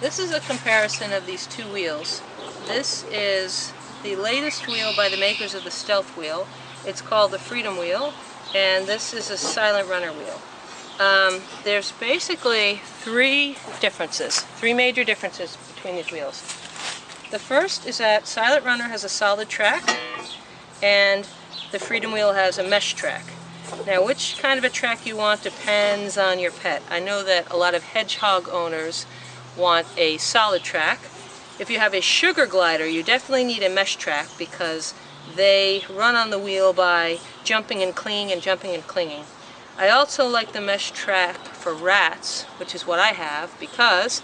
This is a comparison of these two wheels. This is the latest wheel by the makers of the Stealth wheel. It's called the Freedom wheel, and this is a Silent Runner wheel. There's basically three major differences between these wheels. The first is that Silent Runner has a solid track, and the Freedom wheel has a mesh track. Now, which kind of a track you want depends on your pet. I know that a lot of hedgehog owners want a solid track. If you have a sugar glider, you definitely need a mesh track because they run on the wheel by jumping and clinging and jumping and clinging. I also like the mesh track for rats, which is what I have, because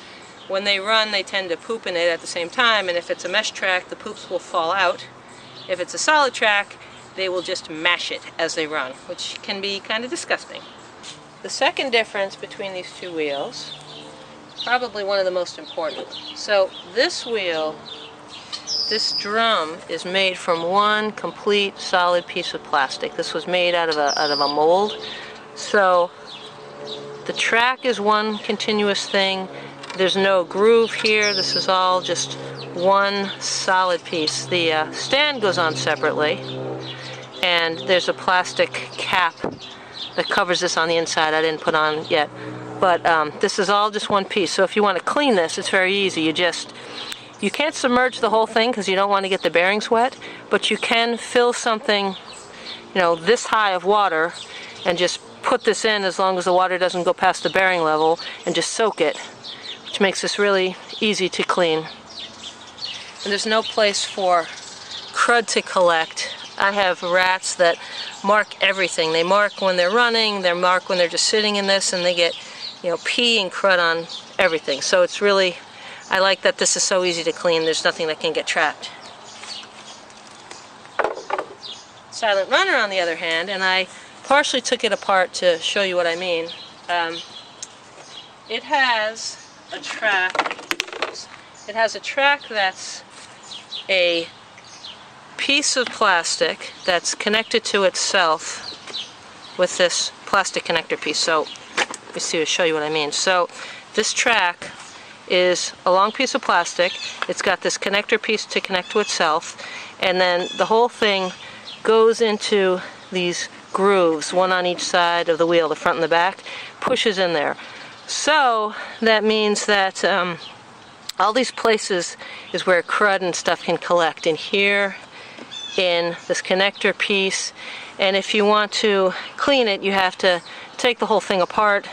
when they run they tend to poop in it at the same time, and if it's a mesh track the poops will fall out. If it's a solid track they will just mash it as they run, which can be kind of disgusting. The second difference between these two wheels, probably one of the most important. So this wheel, this drum is made from one complete solid piece of plastic. This was made out of a mold. So the track is one continuous thing. There's no groove here. This is all just one solid piece. The stand goes on separately, and there's a plastic cap that covers this on the inside. I didn't put on yet. But this is all just one piece. So if you want to clean this, it's very easy. You can't submerge the whole thing because you don't want to get the bearings wet, but you can fill something, this high of water and just put this in as long as the water doesn't go past the bearing level, and just soak it, which makes this really easy to clean. And there's no place for crud to collect. I have rats that mark everything. They mark when they're running, they mark when they're just sitting in this, and they get pee and crud on everything. So it's really, I like that this is so easy to clean. There's nothing that can get trapped. Silent Runner, on the other hand, and I partially took it apart to show you what I mean. It has a track. It has a track that's a piece of plastic that's connected to itself with this plastic connector piece. So let me see, to show you what I mean. So this track is a long piece of plastic. It's got this connector piece to connect to itself, and then the whole thing goes into these grooves, one on each side of the wheel, the front and the back, pushes in there. So that means that all these places is where crud and stuff can collect, in here, in this connector piece. And if you want to clean it, you have to take the whole thing apart,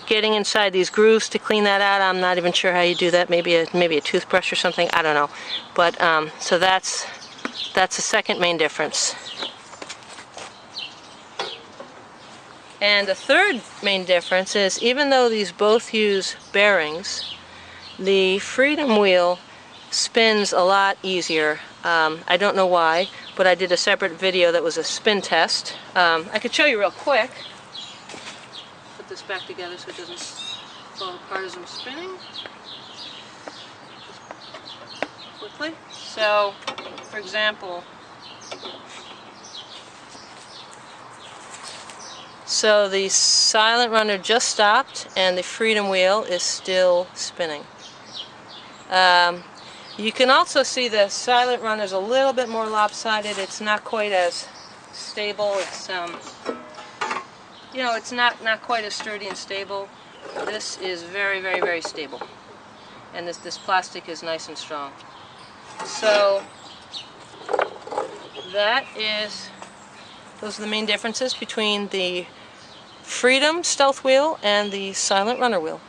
getting inside these grooves to clean that out. I'm not even sure how you do that. Maybe a toothbrush or something, I don't know. But so that's the second main difference. And the third main difference is, even though these both use bearings, the Freedom wheel spins a lot easier. I don't know why, but I did a separate video that was a spin test. I could show you real quick. Put this back together so it doesn't fall apart as I'm spinning. Just quickly. So, for example, so the Silent Runner just stopped and the Freedom wheel is still spinning. You can also see the Silent Runner is a little bit more lopsided. It's not quite as stable. It's it's not quite as sturdy and stable. This is very, very, very stable, and this plastic is nice and strong. So those are the main differences between the Freedom Stealth wheel and the Silent Runner wheel.